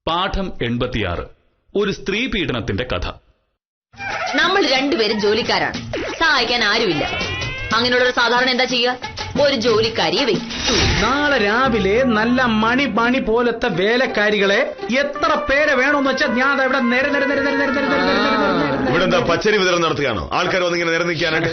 പാഠം 86 ഒരു സ്ത്രീ പീഡനത്തിന്റെ കഥ. നമ്മൾ രണ്ടുപേരും ജോലിക്കാരാണ്, സഹായിക്കാൻ ആരുമില്ല. അങ്ങനെയുള്ളൊരു സാധാരണ എന്താ ചെയ്യുക? ഒരു ജോലിക്കാരിയെ വെക്കും. നാളെ രാവിലെ നല്ല മണി പോലത്തെ വേലക്കാരികളെ എത്ര പേരെ വേണമെന്ന് വെച്ചാൽ ഞാൻ ഇവിടെ ഇവിടെ എന്താ പച്ചരി വിതരണം നടത്തുകയാണോ? ആൾക്കാർ വന്നിങ്ങനെ നിരന്നിക്കാനായിട്ട്.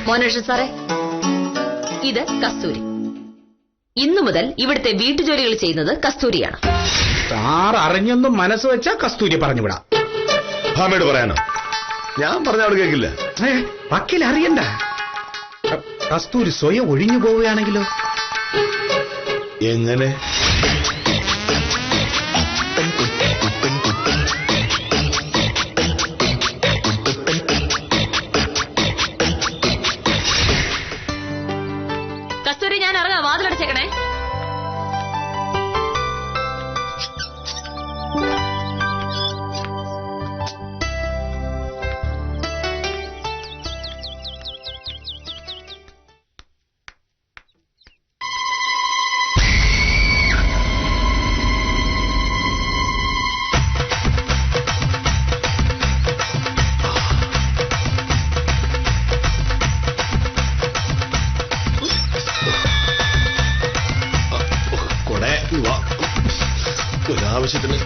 മോനേഷ് സാറേ, ഇത് കസ്തൂരി. ഇന്നു മുതൽ ഇവിടുത്തെ വീട്ടുജോലികൾ ചെയ്യുന്നത് കസ്തൂരിയാണ്. സാർ അറിഞ്ഞൊന്നും മനസ്സ് വെച്ചാ കസ്തൂരി പറഞ്ഞുവിടാം. ഭാമയോട് പറയാനോ? ഞാൻ പറഞ്ഞ അവൾ കേൾക്കില്ല. വക്കീൽ അറിയണ്ട. കസ്തൂരി സ്വയം ഒഴിഞ്ഞു പോവുകയാണെങ്കിലോ? എങ്ങനെ? കസ്തൂരി, ഞാൻ ഇറങ്ങാം. വാതിലടച്ചേക്കണേ. ഒരാവശ്യത്തിന്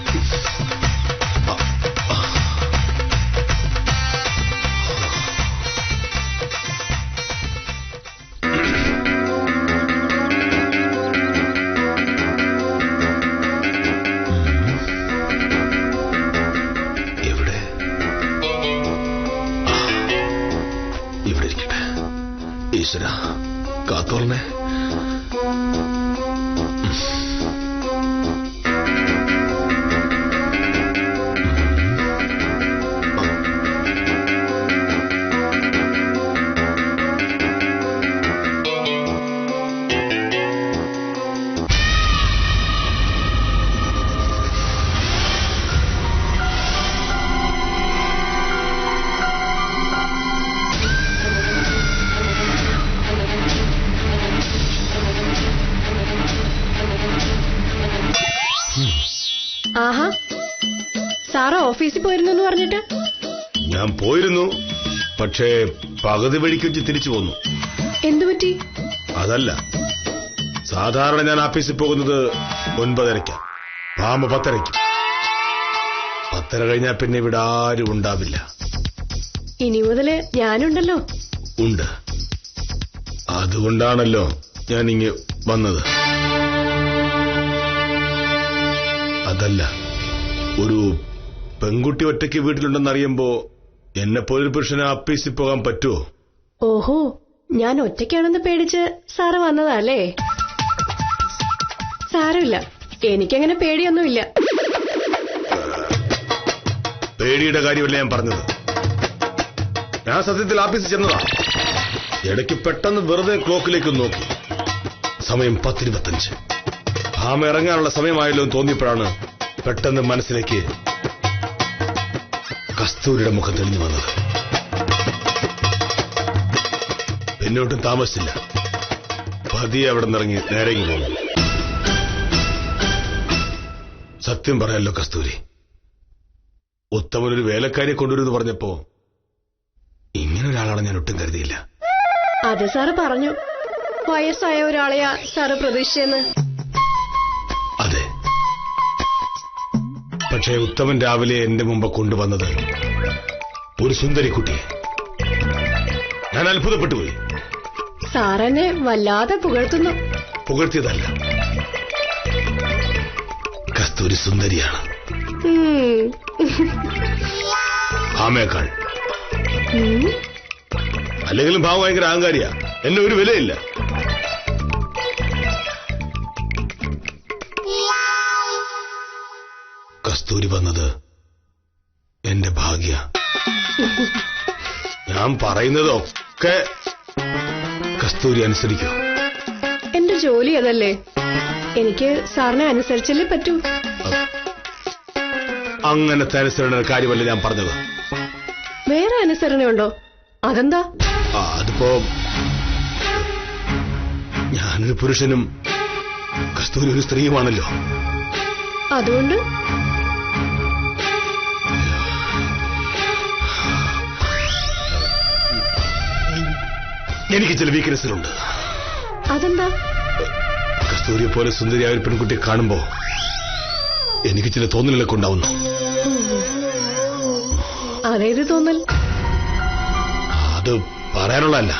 എവിടെ? ഇവിടെ ഇരിക്കട്ടെ. ഈശ്വര കാത്തോളനെ. ആഹാ, സാറ് ഓഫീസിൽ പോയിരുന്നു പറഞ്ഞിട്ട്? ഞാൻ പോയിരുന്നു, പക്ഷേ പകുതി വഴിക്ക് വെച്ച് തിരിച്ചു പോന്നു. എന്തുപറ്റി? അതല്ല, സാധാരണ ഞാൻ ഓഫീസിൽ പോകുന്നത് 9:30, ഭാമ 10:30. 10:30 കഴിഞ്ഞാൽ പിന്നെ ഇവിടെ ആരും ഉണ്ടാവില്ല. ഇനി മുതല് ഞാനുണ്ടല്ലോ. ഉണ്ട്. അതുകൊണ്ടാണല്ലോ ഞാൻ ഇങ്ങ് വന്നത്. അതല്ല, ഒരു പെൺകുട്ടി ഒറ്റയ്ക്ക് വീട്ടിലുണ്ടെന്നറിയുമ്പോ എന്നെപ്പോലൊരു പുരുഷന് ഓഫീസിൽ പോകാൻ പറ്റുമോ? ഓഹോ, ഞാൻ ഒറ്റയ്ക്കാണെന്ന് പേടിച്ച് സാറ് വന്നതല്ലേ? സാരമില്ല, എനിക്കങ്ങനെ പേടിയൊന്നുമില്ല. പേടിയുടെ കാര്യമല്ല ഞാൻ പറഞ്ഞത്. ഞാൻ സത്യത്തിൽ ഓഫീസിൽ ചെന്നതാ. ഇടയ്ക്ക് പെട്ടെന്ന് വെറുതെ ക്ലോക്കിലേക്ക് നോക്കി. സമയം 10:25. ഭാമ ഇറങ്ങാനുള്ള സമയമായല്ലോ എന്ന് തോന്നിയപ്പോഴാണ് പെട്ടെന്ന് മനസ്സിലേക്ക് കസ്തൂരിയുടെ മുഖം തെളിഞ്ഞു വന്നത്. പിന്നോട്ടും താമസിച്ചില്ല. പതിയെ അവിടെ നിന്നിറങ്ങി നേരേക്ക് പോന്നു. സത്യം പറയാലോ കസ്തൂരി, ഉത്തമനൊരു വേലക്കാരിയെ കൊണ്ടുവരുമെന്ന് പറഞ്ഞപ്പോ ഇങ്ങനെ ഒരാളാണ് ഞാൻ ഒട്ടും കരുതിയില്ല. അത് സാറ് പറഞ്ഞു, വയസ്സായ ഒരാളെയാ സാറ് പ്രതീക്ഷിച്ചെന്ന്. അതെ, പക്ഷേ ഉത്തമൻ രാവിലെ എന്റെ മുമ്പ് കൊണ്ടുവന്നത് ഒരു സുന്ദരിക്കുട്ടിയെ. ഞാൻ അത്ഭുതപ്പെട്ടുപോയി. സാറെന്നെ വല്ലാതെ പുകഴ്ത്തുന്നു. പുകഴ്ത്തിയതല്ല, കസ്തൂരി സുന്ദരിയാണ്. ഭാമയേക്കാൾ. അല്ലെങ്കിലും ഭാവ ഭയങ്കര അഹങ്കാരിയാ. എന്നെ ഒരു വിലയില്ല. കസ്തൂരി വന്നത് എന്റെ ഭാഗ്യ. ഞാൻ പറയുന്നതൊക്കെ കസ്തൂരി അനുസരിക്കൂ. എന്റെ ജോലി അതല്ലേ. എനിക്ക് സാറിനെ അനുസരിച്ചല്ലേ പറ്റൂ. അങ്ങനത്തെ അനുസരണ കാര്യമല്ല ഞാൻ പറഞ്ഞത്. വേറെ അനുസരണയുണ്ടോ? അതെന്താ? അതിപ്പോ ഞാനൊരു പുരുഷനും കസ്തൂരി ഒരു സ്ത്രീയുമാണല്ലോ. അതുകൊണ്ട് എനിക്ക് ചില വീക്ക്നെസ്സുകളുണ്ട്. അതെന്താ? കസ്തൂരിയെ പോലെ സുന്ദരിയായ ഒരു പെൺകുട്ടിയെ കാണുമ്പോ എനിക്ക് ചില തോന്നലുകളൊക്കെ ഉണ്ടാവുന്നു. അതേത് തോന്നൽ? അത് പറയാനുള്ളതല്ല.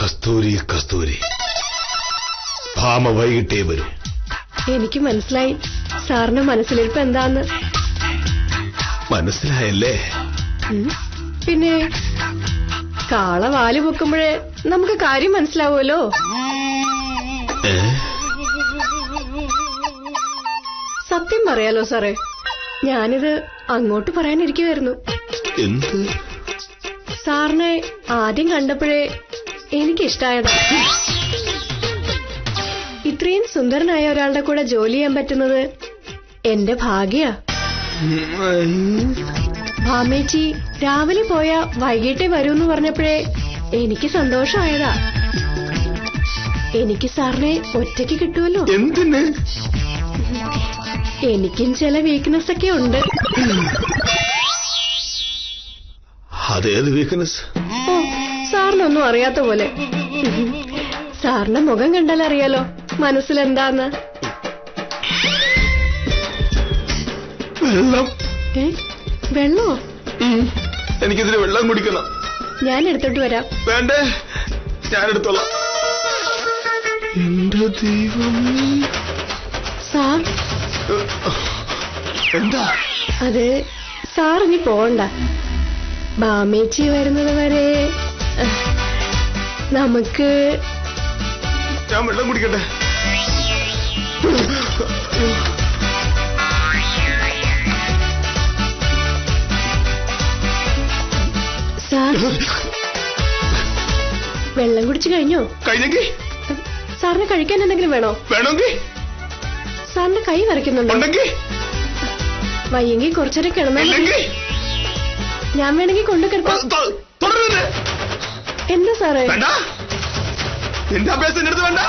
കസ്തൂരി കസ്തൂരി, ഭാമ വൈകിട്ടേ വരും. എനിക്ക് മനസ്സിലായി സാറിന്റെ മനസ്സിലിരിപ്പ് എന്താന്ന്. മനസ്സിലായല്ലേ? പിന്നെ കാള വാല് പൊക്കുമ്പോഴേ നമുക്ക് കാര്യം മനസ്സിലാവുമല്ലോ. സത്യം പറയാലോ സാറേ, ഞാനിത് അങ്ങോട്ട് പറയാനിരിക്കുവായിരുന്നു. എന്ത്? സാറിനെ ആദ്യം കണ്ടപ്പോഴേ എനിക്കിഷ്ടായതാ. ഇത്രയും സുന്ദരനായ ഒരാളുടെ കൂടെ ജോലി ചെയ്യാൻ പറ്റുന്നത് എന്റെ ഭാഗ്യ. ഭാമേച്ചി രാവിലെ പോയാ വൈകിട്ടേ വരൂന്ന് പറഞ്ഞപ്പോഴേ എനിക്ക് സന്തോഷമായതാ. എനിക്ക് സാറിനെ ഒറ്റയ്ക്ക് കിട്ടുമല്ലോ. എന്തിന്? എനിക്കും ചില വീക്ക്നെസ് ഒക്കെ ഉണ്ട്. അതേത് വീക്ക്നെസ്? ഓ, സാറിനൊന്നും അറിയാത്ത പോലെ. സാറിന്റെ മുഖം കണ്ടാൽ അറിയാലോ മനസ്സിലെന്താന്ന്. വെള്ളം? വെള്ളോ? എനിക്കിതിന് വെള്ളം കുടിക്കണം. ഞാൻ എടുത്തോട്ട് വരാം. വേണ്ടേ, ഞാനെടുത്തോളാം. എന്റെ ദൈവം. സാർ, എന്താ? അത് സാറിനി പോവണ്ട. ബാമേച്ചി വരുന്നത് വരെ നമുക്ക്. ഞാൻ വെള്ളം കുടിക്കട്ടെ? സാർ, വെള്ളം കുടിച്ചു കഴിഞ്ഞോ? കഴിഞ്ഞെങ്കിൽ സാറിന് കഴിക്കാൻ എന്തെങ്കിലും വേണോ? വേണമെങ്കിൽ. സാറിന്റെ കൈ വരയ്ക്കുന്നുണ്ടോ? വയ്യെങ്കിൽ കുറച്ചേരം കിടന്നാൽ ഞാൻ വേണമെങ്കിൽ കൊണ്ടു കിടക്കാം. എന്താ സാറേ? വേണ്ട, എന്റെ അഭ്യാസം എന്റെ അടുത്ത് വേണ്ട.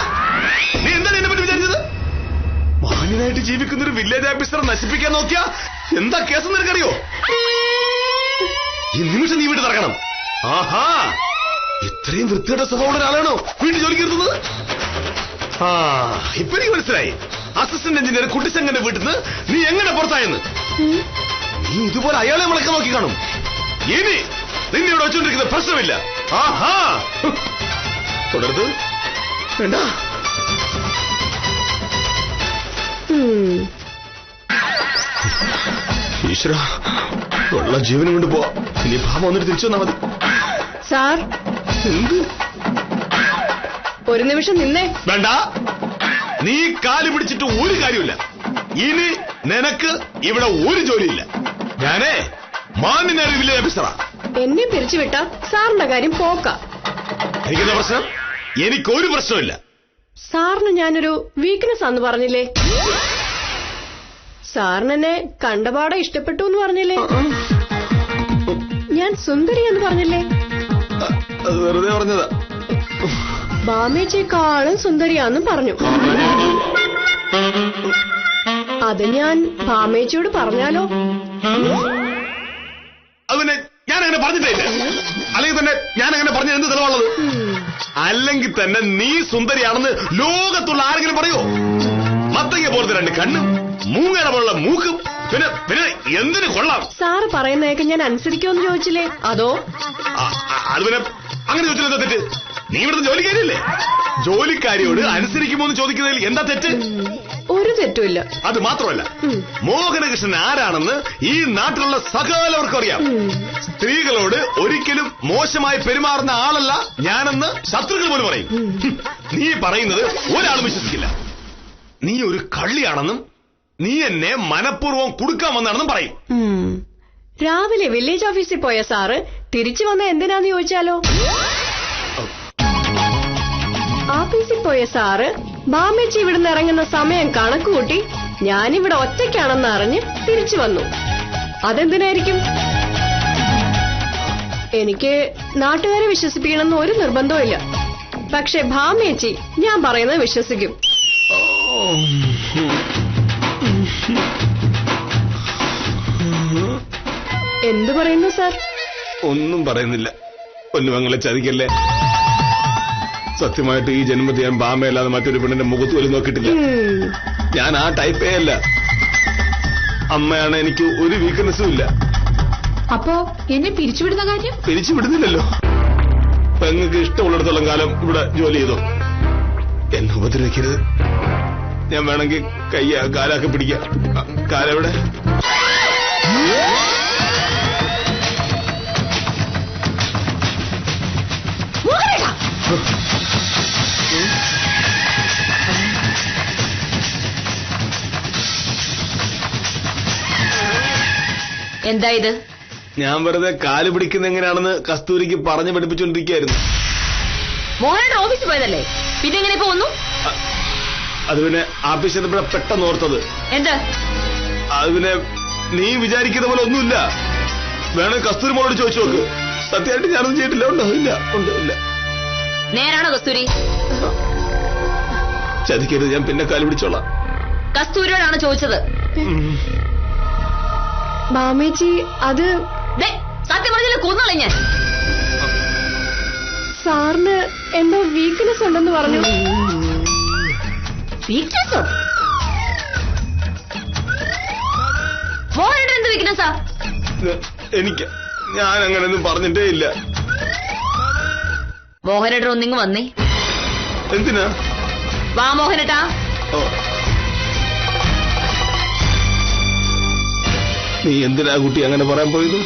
നീ എന്താണ് എന്നെ പറ്റി വിചാരിച്ചത്? മാന്യനായിട്ട് ജീവിക്കുന്ന ഒരു വില്ലേജ് ഓഫീസറെ നശിപ്പിക്കാൻ നോക്കിയാ എന്താ കേസ് നിനക്കറിയോ? ഈ നിമിഷം നീ വീട്ടിൽ ഇറങ്ങണം. ആഹാ, ഇത്രയും വൃത്തിയുടെ സ്വഭാവമുള്ള ഒരാളാണോ വീട്ടിൽ ജോലിക്ക് ഇരുത്തുന്നത്? ആ, ഇപ്പൊ എനിക്ക് മനസ്സിലായി. അസിസ്റ്റന്റ് എഞ്ചിനീയർ കുട്ടിച്ചെങ്ങന്റെ വീട്ടിൽ നിന്ന് നീ എങ്ങനെ പുറത്തായെന്ന്. നീ ഇതുപോലെ അയാളെ വിളക്കാൻ നോക്കി കാണും. ഇനി നിന്നെ ഇവിടെ വെച്ചോണ്ടിരിക്കുന്ന പ്രശ്നമില്ല. ആഹാ, തുടർന്ന് വേണ്ട. ഈശ്വര, ഉള്ള ജീവനും കൊണ്ട് പോവാ. ഇനി ഭാമ വന്നിട്ട് തിരിച്ചു വന്നാ മതി. സാർ, എന്ത്? ഒരു നിമിഷം നിന്നേ. വേണ്ട, നീ കാല് പിടിച്ചിട്ട് ഒരു കാര്യമില്ല. ഇനി നിനക്ക് ഇവിടെ ഒരു ജോലിയില്ല. ഞാനേ മാന്യനായ വില്ലേജ് ഓഫീസറാ. എന്നെ പിരിച്ചുവിട്ട സാറിന്റെ കാര്യം പോക്ക. എനിക്കെന്താ പ്രശ്നം? എനിക്കൊരു പ്രശ്നമില്ല. സാറിന് ഞാനൊരു വീക്ക്നെസ് ആന്ന് പറഞ്ഞില്ലേ? സാറിന് എന്നെ കണ്ടപാടെ ഇഷ്ടപ്പെട്ടു എന്ന് പറഞ്ഞില്ലേ? ഞാൻ സുന്ദരി എന്ന് പറഞ്ഞില്ലേ? അത് വെറുതെ പറഞ്ഞതാ. ബാമേച്ചേക്കാളും സുന്ദരിയാന്നും പറഞ്ഞു. അത് ഞാൻ ബാമേച്ചയോട് പറഞ്ഞാലോ? അതിനെ ഞാൻ അങ്ങനെ പറഞ്ഞിട്ടില്ല. അല്ലെങ്കിൽ തന്നെ ഞാൻ അങ്ങനെ പറഞ്ഞ എന്ത് തെളിവുള്ളത്? അല്ലെങ്കിൽ തന്നെ നീ സുന്ദരിയാണെന്ന് ലോകത്തുള്ള ആരെങ്കിലും പറയോ? മത്തങ്ങ പോലത്തെ രണ്ട് കണ്ണും മൂങ്ങര പോലുള്ള മൂക്കും പിന്നെ പിന്നെ എന്തിനു കൊള്ളാം? സാറ് പറയുന്നതൊക്കെ ഞാൻ അനുസരിക്കുമെന്ന് ചോദിച്ചില്ലേ? അതോ അത് പിന്നെ അങ്ങനെ ചോദിച്ചില്ല. തെറ്റ്. നീ ഇവിടുത്തെ ജോലിക്കാരിയല്ലേ? ജോലിക്കാരിയോട് അനുസരിക്കുമോ എന്ന് ചോദിക്കുന്നതിൽ എന്താ തെറ്റ്? ഒരു തെറ്റുമില്ല. അത് മാത്രമല്ല, മോഹനകൃഷ്ണൻ ആരാണെന്ന് ഈ നാട്ടിലുള്ള സകലവർക്കും അറിയാം. സ്ത്രീകളോട് ഒരിക്കലും മോശമായി പെരുമാറുന്ന ആളല്ല ഞാനെന്ന് ശത്രുക്കൾ പോലും പറയും. നീ പറയുന്നത് ഒരാളും വിശ്വസിക്കില്ല. നീ ഒരു കള്ളിയാണെന്നും നീ എന്നെ മനഃപൂർവ്വം കുടുക്കാൻ വന്നാണെന്നും പറയും. രാവിലെ വില്ലേജ് ഓഫീസിൽ പോയ സാറ് തിരിച്ചു വന്ന എന്തിനാന്ന് ചോദിച്ചാലോ? ഓഫീസിൽ പോയ സാറ് ബാമേച്ചി ഇവിടുന്ന് ഇറങ്ങുന്ന സമയം കണക്കുകൂട്ടി ഞാനിവിടെ ഒറ്റയ്ക്കാണെന്ന് അറിഞ്ഞ് തിരിച്ചു വന്നു. അതെന്തിനായിരിക്കും? എനിക്ക് നാട്ടുകാരെ വിശ്വസിപ്പിക്കണമെന്ന് ഒരു നിർബന്ധവും ഇല്ല. പക്ഷെ ബാമേച്ചി ഞാൻ പറയുന്നത് വിശ്വസിക്കും. എന്തു പറയുന്നു സാർ? ഒന്നും പറയുന്നില്ല. പൊന്നുമങ്ങളെ ചതിക്കല്ലേ. സത്യമായിട്ട് ഈ ജന്മത്തിൽ ഞാൻ ബാമയല്ലാതെ മറ്റൊരു പെണ്ണിന്റെ മുഖത്ത് പോലും നോക്കിയിട്ടില്ല. ഞാൻ ആ ടൈപ്പേ അല്ല. അമ്മയാണ്, എനിക്ക് ഒരു വീക്ക്നെസ്സും ഇല്ല. അപ്പോ എന്നെ പിരിച്ചുവിടുന്ന കാര്യം? പിരിച്ചുവിടുന്നില്ലല്ലോ. പെങ്ങൾക്ക് ഇഷ്ടമുള്ളിടത്തോളം കാലം ഇവിടെ ജോലി ചെയ്തോ. എന്നെ ഉപദ്രവിക്കരുത്. ഞാൻ വേണമെങ്കിൽ കാലൊക്കെ പിടിക്കാം. കാലെവിടെ? എന്താ ഇത്? ഞാൻ വെറുതെ കാല് പിടിക്കുന്ന എങ്ങനെയാണെന്ന് കസ്തൂരിക്ക് പറഞ്ഞു പഠിപ്പിച്ചോണ്ടിരിക്കുകയായിരുന്നു. മോഹനേട്ടൻ ഓഫീസിൽ പോയതല്ലേ, പിന്നെ എങ്ങനെ പോന്നു? അത് പിന്നെ ആഫീസിൽ പെട്ടെന്ന് ഓർത്തത്. എന്താ? അത് പിന്നെ നീ വിചാരിക്കുന്ന പോലെ ഒന്നുമില്ല. വേണമെങ്കിൽ കസ്തൂരി മോളോട് ചോദിച്ചു നോക്ക്. സത്യമായിട്ട് ഞാനൊന്നും ചെയ്തിട്ടില്ല. ഉണ്ടോ? ഇല്ല. ഇല്ല. നേരാണോ കസ്തൂരി? ചതിക്കരുത്, ഞാൻ പിന്നെ കാല് പിടിച്ചോളാം. കസ്തൂരിയോടാണ് ചോദിച്ചത്. ബാമേച്ചി അത് സത്യം പറഞ്ഞില്ല, കൊന്നോളെ ഞാൻ. സാറിന് എന്തോ വീക്ക്നെസ് ഉണ്ടെന്ന് പറഞ്ഞു. വീക്ക്നെസ്സോ? മോഹനേട്ടൻ എന്ത് വീക്ക്നെസ്സാ? ഞാൻ അങ്ങനെയൊന്നും പറഞ്ഞിട്ടേ ഇല്ല. മോഹനേട്ടൻ ഒന്നിങ്ങ് വന്നേ. എന്തിനാ? വാ മോഹനേട്ടാ. നീ എന്തിനാ കുട്ടി അങ്ങനെ പറയാൻ പോയത്?